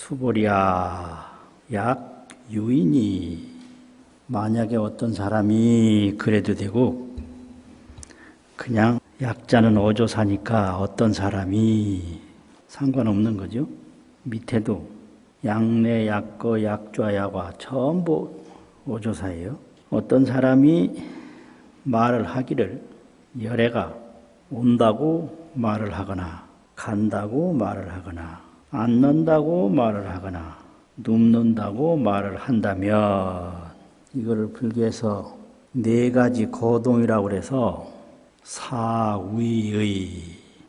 수보리야, 약 유인이 만약에 어떤 사람이 그래도 되고 그냥 약자는 어조사니까 어떤 사람이 상관없는 거죠. 밑에도 약내, 약거, 약좌, 약화 전부 어조사예요. 어떤 사람이 말을 하기를 열애가 온다고 말을 하거나 간다고 말을 하거나 앉는다고 말을 하거나 눕는다고 말을 한다면 이거를 불교에서 네 가지 거동이라고 그래서 사위의,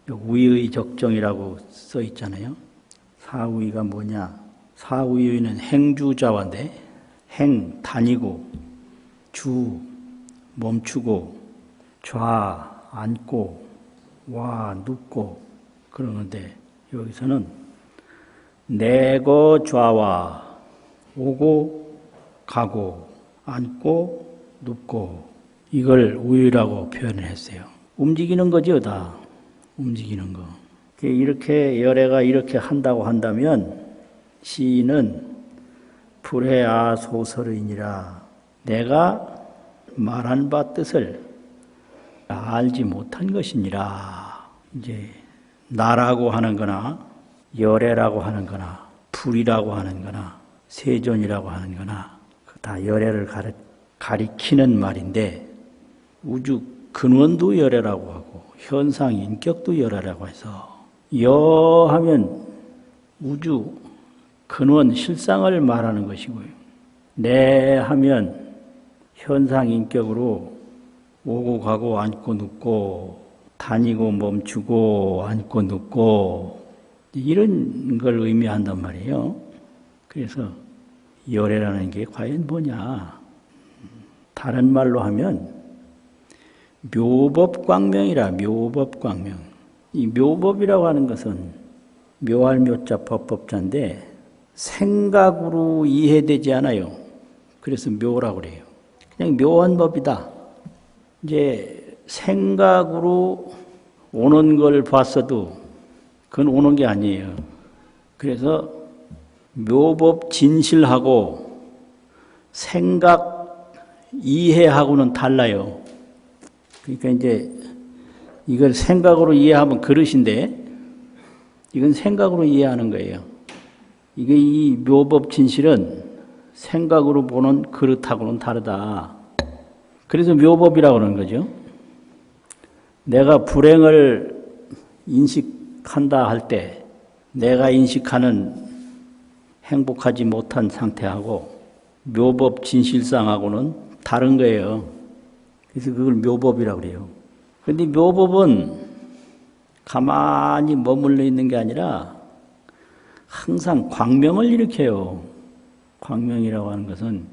위의 적정이라고 써 있잖아요. 사위가 뭐냐? 사위의는 행주자와인데 행, 다니고 주, 멈추고 좌, 앉고 와, 눕고 그러는데 여기서는 내거 좌와 오고 가고 앉고 눕고 이걸 우유라고 표현을 했어요. 움직이는 거죠, 다. 움직이는 거. 이렇게 열애가 이렇게 한다고 한다면 시인은 불해아 소설이니라 내가 말한 바 뜻을 알지 못한 것이니라. 이제 나라고 하는 거나 열애라고 하는 거나 불이라고 하는 거나 세존이라고 하는 거나 다 열애를 가리키는 말인데 우주 근원도 열애라고 하고 현상 인격도 열애라고 해서 여하면 우주 근원 실상을 말하는 것이고요. 내 하면 현상 인격으로 오고 가고 앉고 눕고 다니고 멈추고 앉고 눕고 이런 걸 의미한단 말이에요. 그래서 열애라는 게 과연 뭐냐? 다른 말로 하면 묘법광명이라. 묘법광명. 이 묘법이라고 하는 것은 묘할 묘자 법법자인데 생각으로 이해되지 않아요. 그래서 묘라고 그래요. 그냥 묘한 법이다. 이제 생각으로 오는 걸 봤어도 그건 오는 게 아니에요. 그래서 묘법 진실하고 생각 이해하고는 달라요. 그러니까 이제 이걸 생각으로 이해하면 그릇인데 이건 생각으로 이해하는 거예요. 이게 이 묘법 진실은 생각으로 보는 그릇하고는 다르다. 그래서 묘법이라고 하는 거죠. 내가 불행을 인식한다 할 때 내가 인식하는 행복하지 못한 상태하고 묘법 진실상하고는 다른 거예요. 그래서 그걸 묘법이라고 그래요. 그런데 묘법은 가만히 머물러 있는 게 아니라 항상 광명을 일으켜요. 광명이라고 하는 것은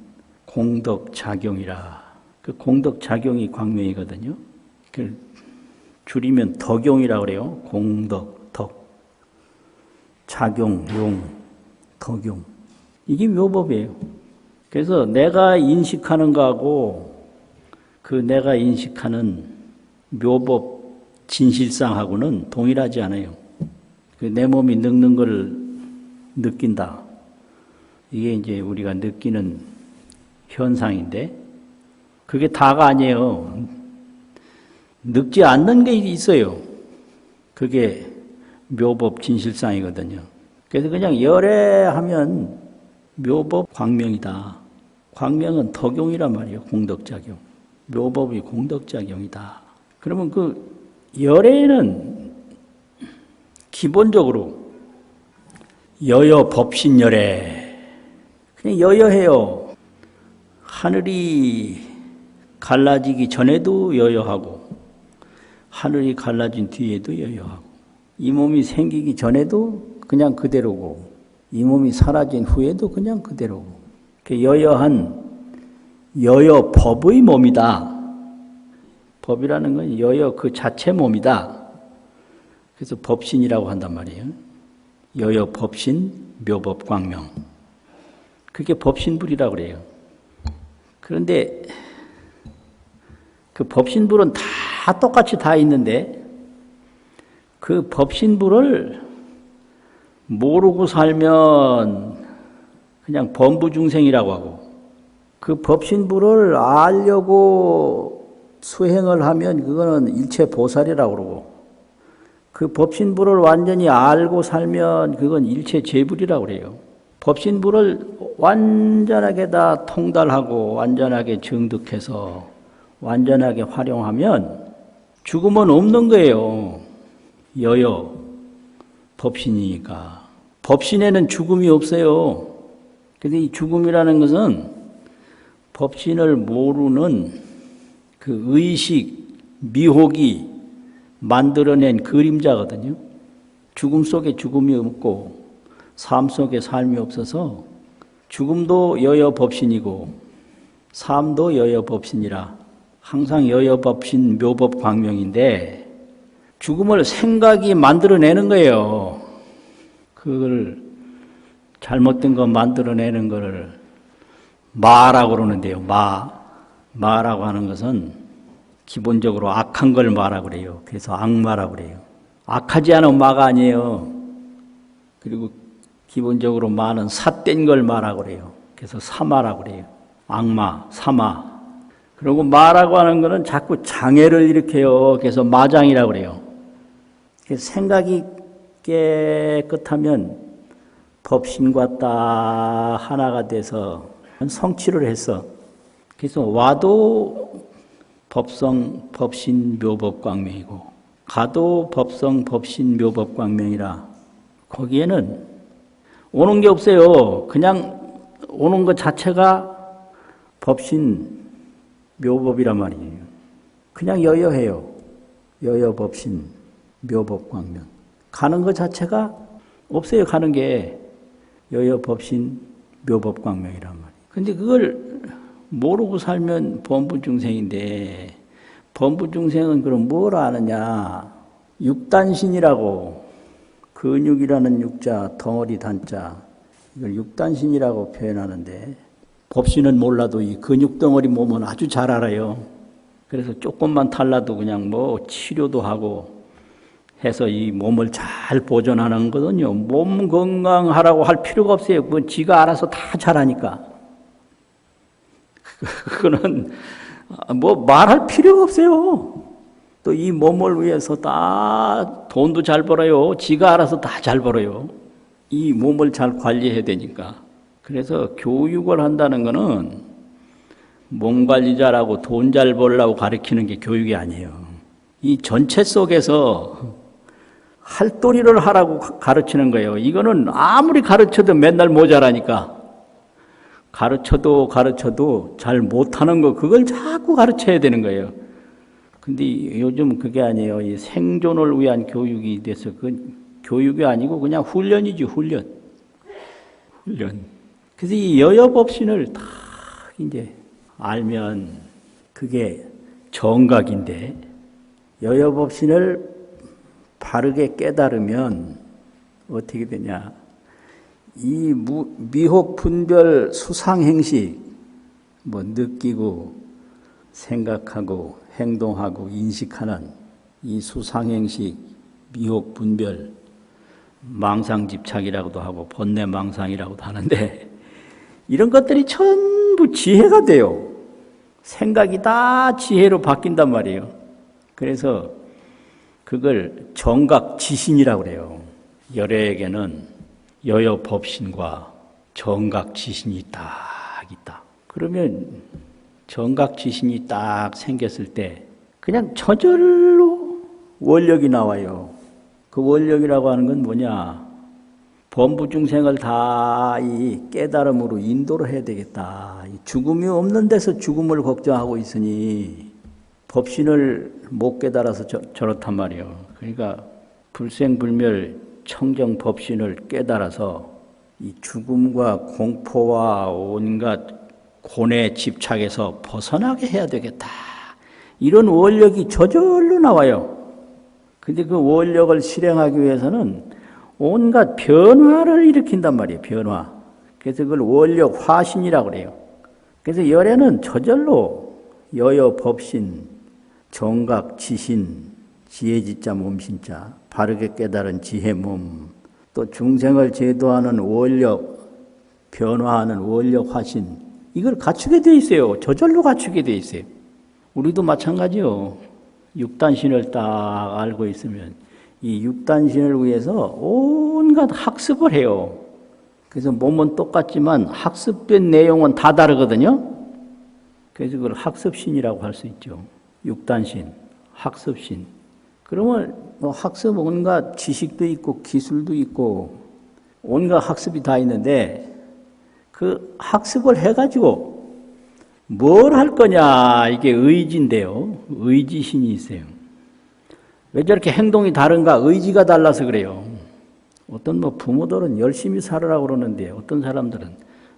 공덕작용이라. 그 공덕작용이 광명이거든요. 그 줄이면 덕용이라고 그래요. 공덕, 덕, 작용, 용, 덕용. 이게 묘법이에요. 그래서 내가 인식하는 거하고 그 내가 인식하는 묘법 진실상하고는 동일하지 않아요. 그 내 몸이 늙는 걸 느낀다. 이게 이제 우리가 느끼는 현상인데 그게 다가 아니에요. 늙지 않는 게 있어요. 그게 묘법 진실상이거든요. 그래서 그냥 열애하면 묘법 광명이다. 광명은 덕용이란 말이에요. 공덕작용. 묘법이 공덕작용이다. 그러면 그 열애는 기본적으로 여여 법신열애. 그냥 여여해요. 하늘이 갈라지기 전에도 여여하고 하늘이 갈라진 뒤에도 여여하고 이 몸이 생기기 전에도 그냥 그대로고 이 몸이 사라진 후에도 그냥 그대로고 여여한 여여법의 몸이다. 법이라는 건 여여 그 자체 몸이다. 그래서 법신이라고 한단 말이에요. 여여 법신 묘법광명. 그게 법신불이라고 그래요. 그런데 그 법신불은 다 똑같이 다 있는데 그 법신불을 모르고 살면 그냥 범부중생이라고 하고, 그 법신부를 알려고 수행을 하면 그거는 일체보살이라고 그러고, 그 법신부를 완전히 알고 살면 그건 일체재불이라고 그래요. 법신부를 완전하게 다 통달하고 완전하게 정득해서 완전하게 활용하면 죽음은 없는 거예요. 여여 법신이니까. 법신에는 죽음이 없어요. 근데 이 죽음이라는 것은 법신을 모르는 그 의식, 미혹이 만들어낸 그림자거든요. 죽음 속에 죽음이 없고 삶 속에 삶이 없어서 죽음도 여여법신이고 삶도 여여법신이라 항상 여여법신 묘법광명인데 죽음을 생각이 만들어내는 거예요. 그걸 잘못된 거 만들어내는 거를 마라고 그러는데요. 마라고 하는 것은 기본적으로 악한 걸 마라고 그래요. 그래서 악마라고 그래요. 악하지 않은 마가 아니에요. 그리고 기본적으로 마는 삿된 걸 마라고 그래요. 그래서 사마라고 그래요. 악마, 사마. 그리고 마라고 하는 거는 자꾸 장애를 일으켜요. 그래서 마장이라고 그래요. 생각이 깨끗하면 법신과 딱 하나가 돼서 성취를 했어. 그래서 와도 법성 법신 묘법광명이고 가도 법성 법신 묘법광명이라 거기에는 오는 게 없어요. 그냥 오는 것 자체가 법신 묘법이란 말이에요. 그냥 여여해요. 여여법신 묘법광명. 가는 것 자체가 없어요. 가는 게 여여법신 묘법광명이란 말이에요. 근데 그걸 모르고 살면 범부중생인데 범부중생은 그럼 뭘 아느냐. 육단신이라고 근육이라는 육자, 덩어리 단자 이걸 육단신이라고 표현하는데 법신은 몰라도 이 근육덩어리 몸은 아주 잘 알아요. 그래서 조금만 탈라도 그냥 뭐 치료도 하고 해서 이 몸을 잘 보존하는 거거든요. 몸 건강하라고 할 필요가 없어요. 그건 지가 알아서 다 잘하니까. 그거는 뭐 말할 필요가 없어요. 또 이 몸을 위해서 다 돈도 잘 벌어요. 지가 알아서 다 잘 벌어요. 이 몸을 잘 관리해야 되니까. 그래서 교육을 한다는 거는 몸 관리 잘하고 돈 잘 벌라고 가르치는 게 교육이 아니에요. 이 전체 속에서 할도리를 하라고 가르치는 거예요. 이거는 아무리 가르쳐도 맨날 모자라니까. 가르쳐도 잘 못하는 거 그걸 자꾸 가르쳐야 되는 거예요. 근데 요즘 그게 아니에요. 이 생존을 위한 교육이 돼서 그 교육이 아니고 그냥 훈련이지 훈련. 그래서 이 여여법신을 다 이제 알면 그게 정각인데 여여법신을 바르게 깨달으면 어떻게 되냐. 이 미혹 분별 수상행식 뭐 느끼고 생각하고 행동하고 인식하는 이 수상행식 미혹 분별 망상집착이라고도 하고 번뇌망상이라고도 하는데 이런 것들이 전부 지혜가 돼요. 생각이 다 지혜로 바뀐단 말이에요. 그래서 그걸 정각지신이라고 그래요. 열애에게는 여여법신과 정각지신이 딱 있다. 그러면 정각지신이 딱 생겼을 때 그냥 저절로 원력이 나와요. 그 원력이라고 하는 건 뭐냐? 범부중생을 다 이 깨달음으로 인도를 해야 되겠다. 죽음이 없는 데서 죽음을 걱정하고 있으니 법신을 못 깨달아서 저렇단 말이에요. 그러니까 불생불멸 청정 법신을 깨달아서 이 죽음과 공포와 온갖 고뇌 집착에서 벗어나게 해야 되겠다. 이런 원력이 저절로 나와요. 근데 그 원력을 실행하기 위해서는 온갖 변화를 일으킨단 말이에요. 변화. 그래서 그걸 원력 화신이라고 그래요. 그래서 열애는 저절로 여여 법신, 정각 지신, 지혜지자 몸신자, 바르게 깨달은 지혜 몸, 또 중생을 제도하는 원력, 변화하는 원력 화신, 이걸 갖추게 돼 있어요. 저절로 갖추게 돼 있어요. 우리도 마찬가지요. 육단신을 딱 알고 있으면 이 육단신을 위해서 온갖 학습을 해요. 그래서 몸은 똑같지만 학습된 내용은 다 다르거든요. 그래서 그걸 학습신이라고 할 수 있죠. 육단신, 학습신. 그러면 학습 온갖 지식도 있고 기술도 있고 온갖 학습이 다 있는데 그 학습을 해가지고 뭘 할 거냐, 이게 의지인데요. 의지신이 있어요. 왜 저렇게 행동이 다른가? 의지가 달라서 그래요. 어떤 부모들은 열심히 살으라고 그러는데 어떤 사람들은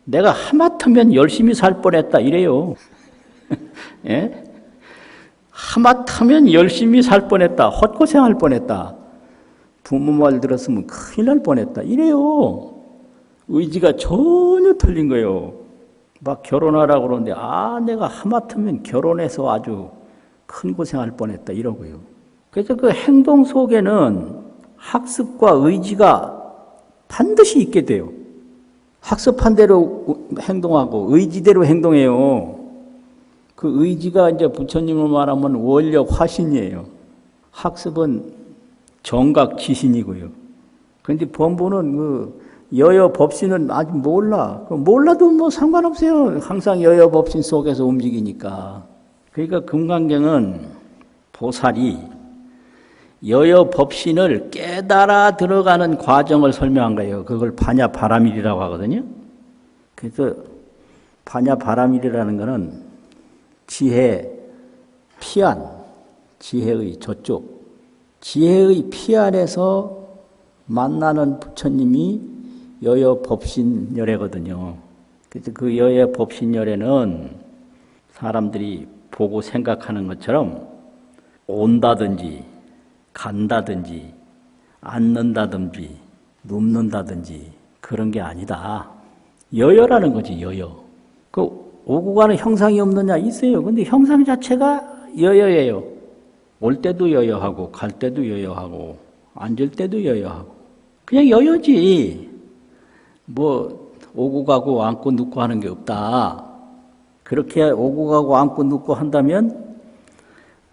내가 하마터면 열심히 살 뻔했다 이래요. 예? 하마터면 열심히 살 뻔했다. 헛고생할 뻔했다. 부모 말 들었으면 큰일 날 뻔했다 이래요. 의지가 전혀 틀린 거예요. 막 결혼하라고 그러는데 내가 하마터면 결혼해서 아주 큰 고생할 뻔했다 이러고요. 그래서 그 행동 속에는 학습과 의지가 반드시 있게 돼요. 학습한 대로 행동하고 의지대로 행동해요. 그 의지가 이제 부처님을 말하면 원력 화신이에요. 학습은 정각 지신이고요. 그런데 범부는 그 여여 법신은 아직 몰라. 몰라도 상관없어요. 항상 여여 법신 속에서 움직이니까. 그러니까 금강경은 보살이 여여 법신을 깨달아 들어가는 과정을 설명한 거예요. 그걸 반야바라밀이라고 하거든요. 그래서 반야바라밀이라는 거는 지혜, 피안, 지혜의 저쪽, 지혜의 피안에서 만나는 부처님이 여여 법신열애거든요. 그래서 그 여여 법신열애는 사람들이 보고 생각하는 것처럼 온다든지 간다든지 앉는다든지 눕는다든지 그런 게 아니다. 여여라는 거지, 여여. 그 오고 가는 형상이 없느냐? 있어요. 근데 형상 자체가 여여예요. 올 때도 여여하고 갈 때도 여여하고 앉을 때도 여여하고 그냥 여여지. 오고 가고 앉고 눕고 하는 게 없다. 그렇게 오고 가고 앉고 눕고 한다면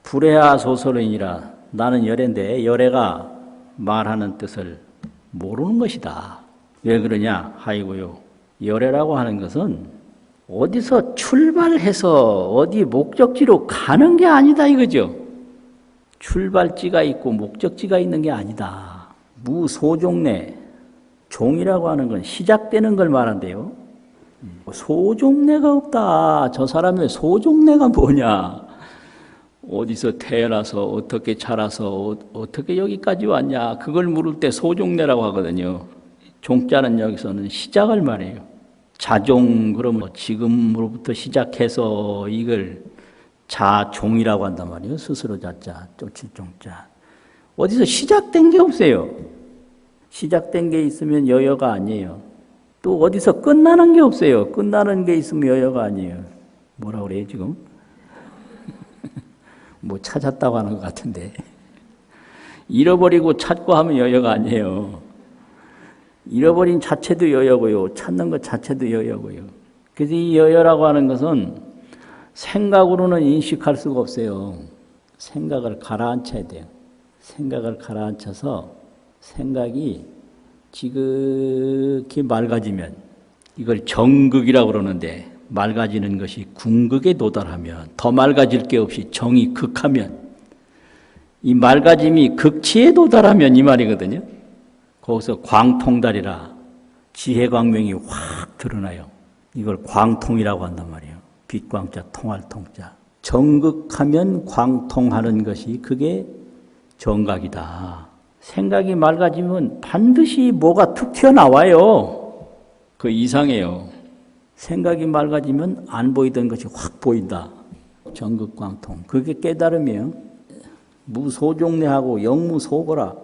불해야 소설이니라. 나는 열애인데 열애가 말하는 뜻을 모르는 것이다. 왜 그러냐? 하이고요. 열애라고 하는 것은 어디서 출발해서 어디 목적지로 가는 게 아니다 이거죠. 출발지가 있고 목적지가 있는 게 아니다. 무소종래. 종이라고 하는 건 시작되는 걸 말한대요. 소종래가 없다. 저 사람의 소종래가 뭐냐? 어디서 태어나서 어떻게 자라서 어떻게 여기까지 왔냐? 그걸 물을 때 소종래라고 하거든요. 종자는 여기서는 시작을 말해요. 자종 그러면 지금으로부터 시작해서 이걸 자종이라고 한단 말이에요. 스스로 자자, 쫓을 종자. 어디서 시작된 게 없어요. 시작된 게 있으면 여여가 아니에요. 또 어디서 끝나는 게 없어요. 끝나는 게 있으면 여여가 아니에요. 뭐라 그래요 지금? 찾았다고 하는 것 같은데. 잃어버리고 찾고 하면 여여가 아니에요. 잃어버린 자체도 여여고요. 찾는 것 자체도 여여고요. 그래서 이 여여라고 하는 것은 생각으로는 인식할 수가 없어요. 생각을 가라앉혀야 돼요. 생각을 가라앉혀서 생각이 지극히 맑아지면 이걸 정극이라고 그러는데 맑아지는 것이 궁극에 도달하면 더 맑아질 게 없이 정이 극하면 이 맑아짐이 극치에 도달하면 이 말이거든요. 거기서 광통달이라 지혜광명이 확 드러나요. 이걸 광통이라고 한단 말이에요. 빛광자 통할 통자. 정극하면 광통하는 것이 그게 정각이다. 생각이 맑아지면 반드시 뭐가 툭 튀어나와요. 그 이상해요. 생각이 맑아지면 안 보이던 것이 확 보인다. 정극광통. 그게 깨달음이에요. 무소종래하고 영무소거라.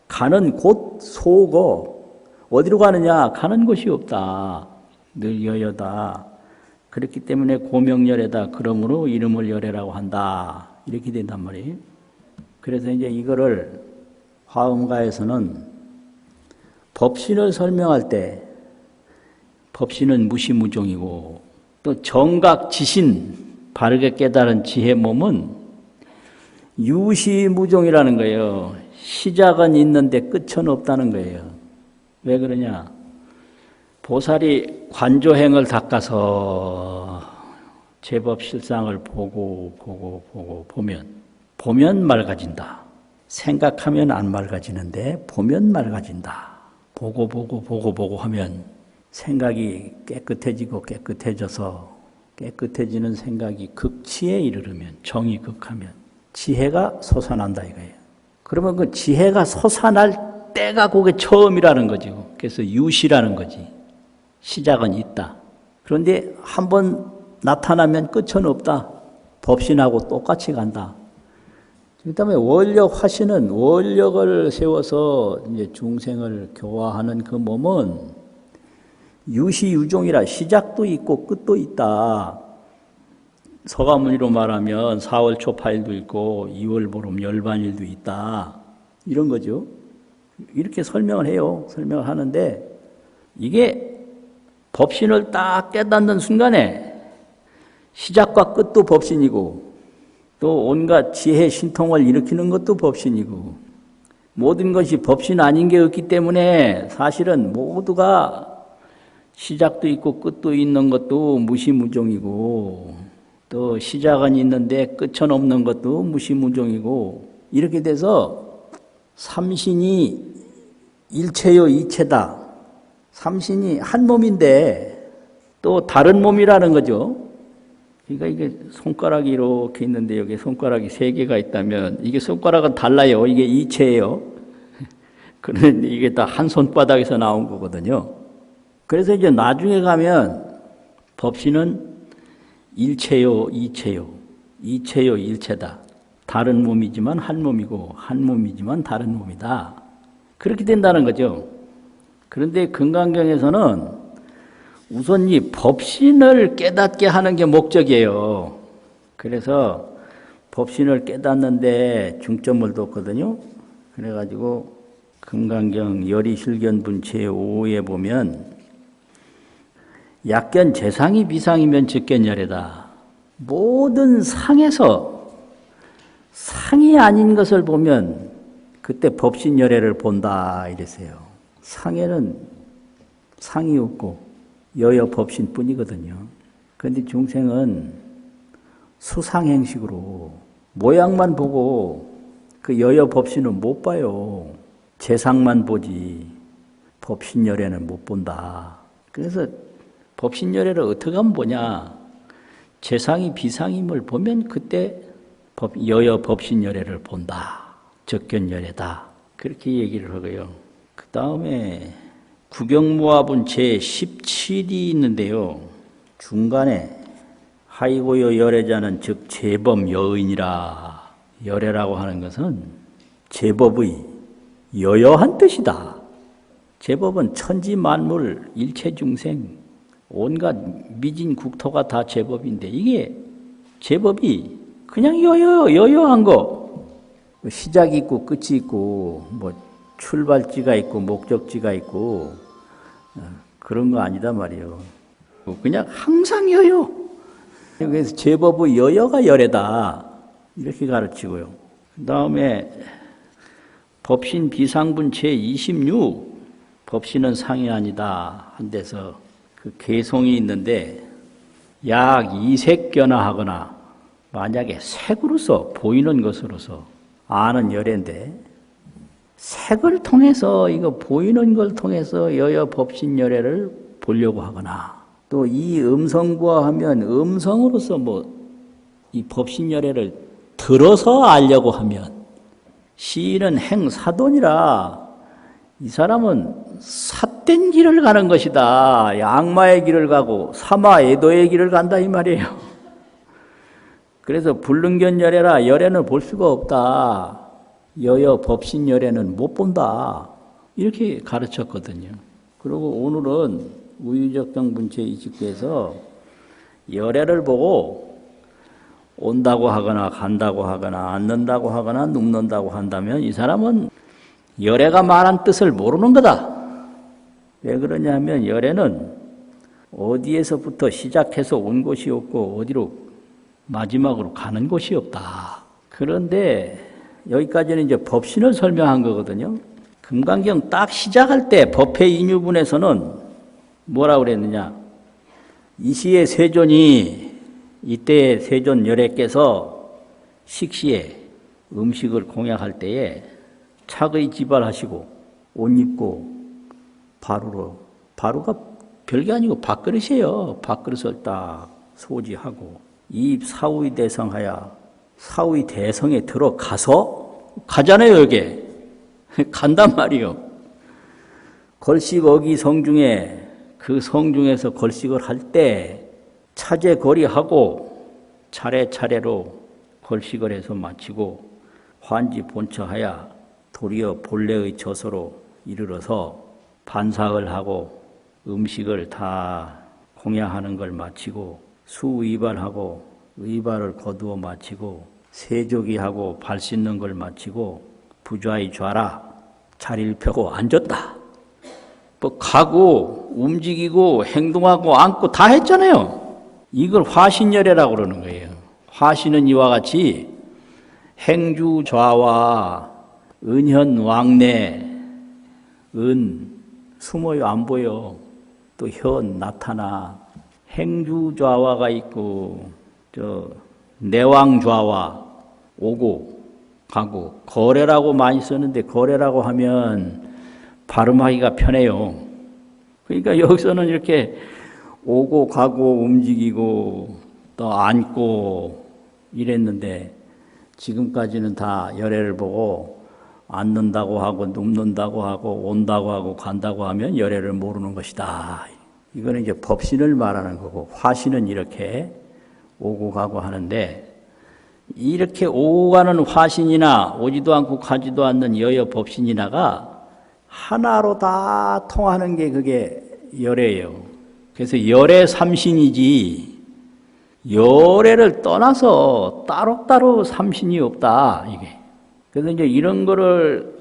가는 곳 소거. 어디로 가느냐? 가는 곳이 없다. 늘 여여다. 그렇기 때문에 고명열애다. 그러므로 이름을 열애라고 한다. 이렇게 된단 말이에요. 그래서 이제 이거를 화엄가에서는 법신을 설명할 때 법신은 무시무종이고 또 정각 지신 바르게 깨달은 지혜 몸은 유시무종이라는 거예요. 시작은 있는데 끝은 없다는 거예요. 왜 그러냐? 보살이 관조행을 닦아서 제법 실상을 보면 맑아진다. 생각하면 안 맑아지는데 보면 맑아진다. 보고 하면 생각이 깨끗해져서 깨끗해지는 생각이 극치에 이르르면 정이 극하면 지혜가 솟아난다 이거예요. 그러면 그 지혜가 솟아날 때가 그게 처음이라는 거죠. 그래서 유시라는 거지. 시작은 있다. 그런데 한번 나타나면 끝은 없다. 법신하고 똑같이 간다. 그다음에 원력 화신은 원력을 세워서 이제 중생을 교화하는 그 몸은 유시유종이라 시작도 있고 끝도 있다. 서가모니로 말하면 4월 초파일도 있고 2월 보름 열반일도 있다. 이런 거죠. 이렇게 설명을 해요. 설명을 하는데 이게 법신을 딱 깨닫는 순간에 시작과 끝도 법신이고 또 온갖 지혜 신통을 일으키는 것도 법신이고 모든 것이 법신 아닌 게 없기 때문에 사실은 모두가 시작도 있고 끝도 있는 것도 무시무종이고 또 시작은 있는데 끝은 없는 것도 무시무종이고 이렇게 돼서 삼신이 일체요 이체다. 삼신이 한 몸인데 또 다른 몸이라는 거죠. 그러니까 이게 손가락이 이렇게 있는데 여기 손가락이 3개가 있다면 이게 손가락은 달라요. 이게 이체예요. 그런데 이게 다 한 손바닥에서 나온 거거든요. 그래서 이제 나중에 가면 법신은 일체요, 이체요. 이체요, 일체다. 다른 몸이지만 한 몸이고 한 몸이지만 다른 몸이다. 그렇게 된다는 거죠. 그런데 금강경에서는 우선 이 법신을 깨닫게 하는 게 목적이에요. 그래서 법신을 깨닫는데 중점을 뒀거든요. 그래가지고 금강경 열이실견분 제5에 보면 약견 재상이 비상이면 즉견열애다. 모든 상에서 상이 아닌 것을 보면 그때 법신열애를 본다 이랬어요. 상에는 상이 없고 여여 법신뿐이거든요. 그런데 중생은 수상행식으로 모양만 보고 그 여여 법신은 못 봐요. 재상만 보지 법신열애는 못 본다. 그래서 법신열애를 어떻게 하면 보냐. 재상이 비상임을 보면 그때 여여 법신열애를 본다. 적견열애다. 그렇게 얘기를 하고요. 그 다음에 구경모합은 제17이 있는데요. 중간에 하이고요 열애자는 즉 제법 여인이라. 열애라고 하는 것은 제법의 여여한 뜻이다. 제법은 천지 만물 일체 중생 온갖 미진 국토가 다 제법인데 이게 제법이 그냥 여여한 거. 시작이 있고 끝이 있고 뭐 출발지가 있고 목적지가 있고 그런 거 아니다 말이에요. 그냥 항상 여여. 그래서 제법의 여여가 열애다. 이렇게 가르치고요. 그 다음에 법신 비상분 제26 법신은 상이 아니다 한 데서 그 개송이 있는데 약 이색견화하거나 만약에 색으로서 보이는 것으로서 아는 열애인데 색을 통해서 이거 보이는 걸 통해서 여여 법신 열애를 보려고 하거나 또 이 음성부화하면 음성으로서 뭐 이 법신 열애를 들어서 알려고 하면 시인은 행사돈이라 이 사람은 삿된 길을 가는 것이다. 악마의 길을 가고 사마애도의 길을 간다 이 말이에요. 그래서 불능견 열애라 열애는 볼 수가 없다. 여여 법신 열애는 못 본다. 이렇게 가르쳤거든요. 그리고 오늘은 우유적정분체 29에서 열애를 보고 온다고 하거나 간다고 하거나 앉는다고 하거나 눕는다고 한다면 이 사람은 열애가 말한 뜻을 모르는 거다. 왜 그러냐면 열애는 어디에서부터 시작해서 온 곳이 없고 어디로 마지막으로 가는 곳이 없다. 그런데 여기까지는 이제 법신을 설명한 거거든요. 금강경 딱 시작할 때 법회 인유분에서는 뭐라고 그랬느냐. 이시의 세존이 이때 세존 열애께서 식시에 음식을 공양할 때에 착의 지발하시고 옷 입고 바루가 별게 아니고 밥그릇이에요. 밥그릇을 딱 소지하고 이 사의 대성하여 사의 대성에 들어가서 가잖아요. 여기 간단 말이요. 걸식 어기 성중에 그 성중에서 걸식을 할 때 차제 거리하고 차례차례로 걸식을 해서 마치고 환지 본처하여 도리어 본래의 저서로 이르러서 반삭을 하고 음식을 다 공양하는 걸 마치고 수의발하고 의발을 거두어 마치고 세조기하고 발 씻는 걸 마치고 부좌의 좌라 자리를 펴고 앉았다. 뭐 가고 움직이고 행동하고 앉고 다 했잖아요. 이걸 화신열애라고 그러는 거예요. 화신은 이와 같이 행주 좌와 은현 왕래 은 숨어요. 안 보여. 또 현 나타나 행주 좌와가 있고 내왕 좌와 오고 가고 거래라고 많이 쓰는데 거래라고 하면 발음하기가 편해요. 그러니까 여기서는 이렇게 오고 가고 움직이고 또 앉고 이랬는데 지금까지는 다 열애를 보고 앉는다고 하고 눕는다고 하고 온다고 하고 간다고 하면 열애를 모르는 것이다. 이거는 이제 법신을 말하는 거고 화신은 이렇게 오고 가고 하는데 이렇게 오고 가는 화신이나 오지도 않고 가지도 않는 여여 법신이나가 하나로 다 통하는 게 그게 열애예요. 그래서 열애 삼신이지 열애를 떠나서 따로따로 삼신이 없다. 이게. 그래서 이제 이런 거를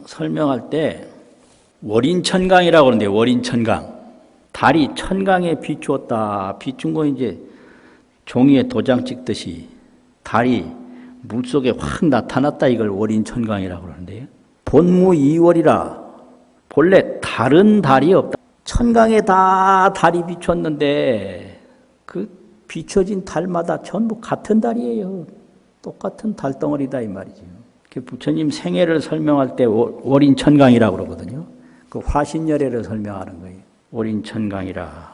설명할 때 월인천강이라고 하는데 월인천강. 달이 천강에 비추었다. 비춘 거 이제 종이에 도장 찍듯이 달이 물속에 확 나타났다. 이걸 월인천강이라고 그러는데요. 본무이월이라 본래 다른 달이 없다. 천강에 다 달이 비췄는데 그 비춰진 달마다 전부 같은 달이에요. 똑같은 달덩어리다 이 말이죠. 부처님 생애를 설명할 때 월인천강이라고 그러거든요. 그 화신열애를 설명하는 거예요. 월인천강이라.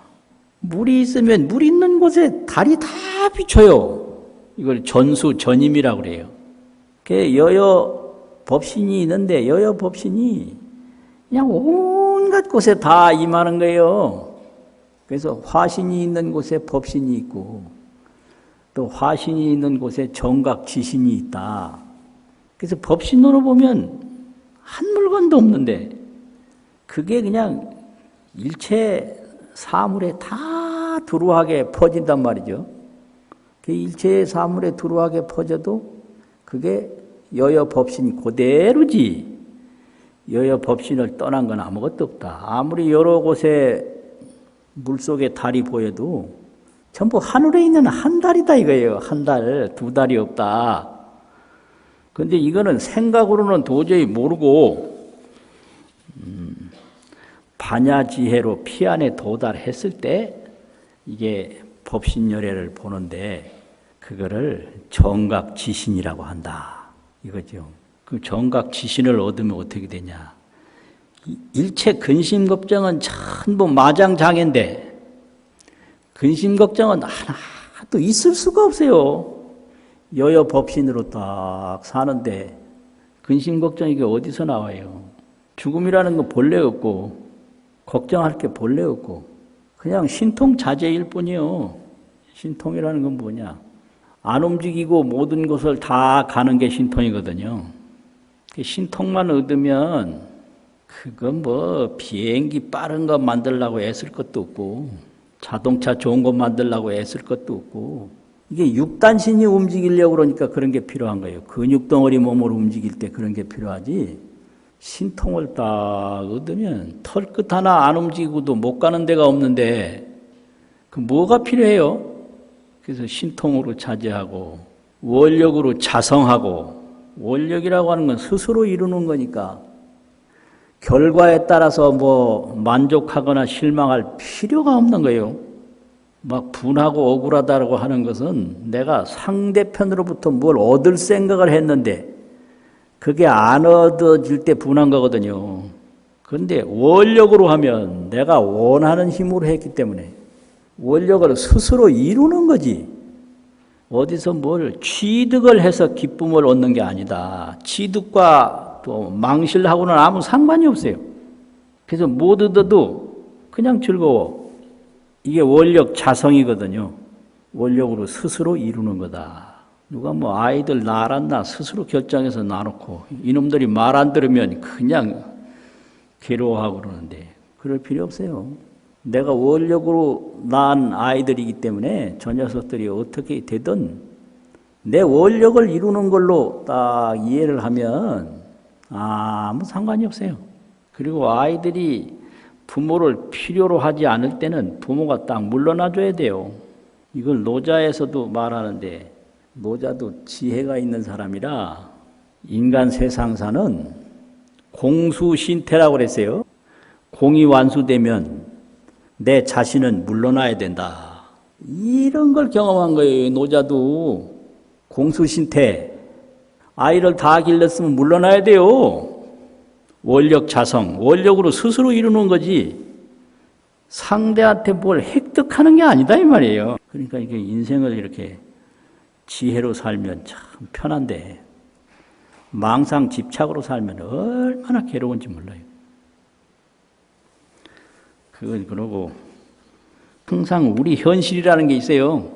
물이 있으면 물 있는 곳에 달이 다 비춰요. 이걸 전수전임이라고 그래요. 여여 법신이 있는데 여여 법신이 그냥 온갖 곳에 다 임하는 거예요. 그래서 화신이 있는 곳에 법신이 있고 또 화신이 있는 곳에 정각지신이 있다. 그래서 법신으로 보면 한 물건도 없는데 그게 그냥 일체 사물에 다 두루하게 퍼진단 말이죠. 그 일체 사물에 두루하게 퍼져도 그게 여여 법신 그대로지 여여 법신을 떠난 건 아무것도 없다. 아무리 여러 곳에 물속에 달이 보여도 전부 하늘에 있는 한 달이다 이거예요. 한 달, 두 달이 없다. 그런데 이거는 생각으로는 도저히 모르고 반야지혜로 피안에 도달했을 때 이게 법신열애를 보는데 그거를 정각지신이라고 한다. 이거죠. 그 정각지신을 얻으면 어떻게 되냐. 일체 근심걱정은 전부 마장장애인데 근심걱정은 하나도 있을 수가 없어요. 여여 법신으로 딱 사는데 근심걱정 이게 어디서 나와요. 죽음이라는 건 본래 없고 걱정할 게 본래 없고 그냥 신통자제일 뿐이요. 신통이라는 건 뭐냐. 안 움직이고 모든 곳을 다 가는 게 신통이거든요. 신통만 얻으면 그건 뭐 비행기 빠른 거 만들려고 애쓸 것도 없고 자동차 좋은 거 만들려고 애쓸 것도 없고 이게 육단신이 움직이려고 그러니까 그런 게 필요한 거예요. 근육덩어리 몸으로 움직일 때 그런 게 필요하지 신통을 딱 얻으면 털끝 하나 안 움직이고도 못 가는 데가 없는데 그 뭐가 필요해요? 그래서 신통으로 차지하고 원력으로 자성하고, 원력이라고 하는 건 스스로 이루는 거니까 결과에 따라서 뭐 만족하거나 실망할 필요가 없는 거예요. 막 분하고 억울하다고 하는 것은 내가 상대편으로부터 뭘 얻을 생각을 했는데 그게 안 얻어질 때 분한 거거든요. 그런데 원력으로 하면 내가 원하는 힘으로 했기 때문에 원력을 스스로 이루는 거지. 어디서 뭘 취득을 해서 기쁨을 얻는 게 아니다. 취득과 또 망실하고는 아무 상관이 없어요. 그래서 못 얻어도 그냥 즐거워. 이게 원력 자성이거든요. 원력으로 스스로 이루는 거다. 누가 뭐 아이들 낳았나 스스로 결정해서 낳아놓고 이놈들이 말 안 들으면 그냥 괴로워하고 그러는데 그럴 필요 없어요. 내가 원력으로 낳은 아이들이기 때문에 저 녀석들이 어떻게 되든 내 원력을 이루는 걸로 딱 이해를 하면 아무 상관이 없어요. 그리고 아이들이 부모를 필요로 하지 않을 때는 부모가 딱 물러나 줘야 돼요. 이걸 노자에서도 말하는데 노자도 지혜가 있는 사람이라 인간 세상사는 공수신태라고 그랬어요. 공이 완수되면 내 자신은 물러나야 된다. 이런 걸 경험한 거예요. 노자도 공수신태. 아이를 다 길렀으면 물러나야 돼요. 원력 자성, 원력으로 스스로 이루는 거지 상대한테 뭘 획득하는 게 아니다 이 말이에요. 그러니까 이게 인생을 이렇게 지혜로 살면 참 편한데 망상 집착으로 살면 얼마나 괴로운지 몰라요. 그건 그러고 항상 우리 현실이라는 게 있어요.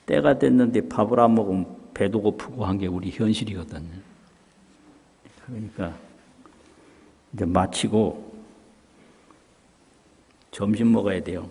때가 됐는데 밥을 안 먹으면 배도 고프고 한 게 우리 현실이거든요. 그러니까 이제 마치고 점심 먹어야 돼요.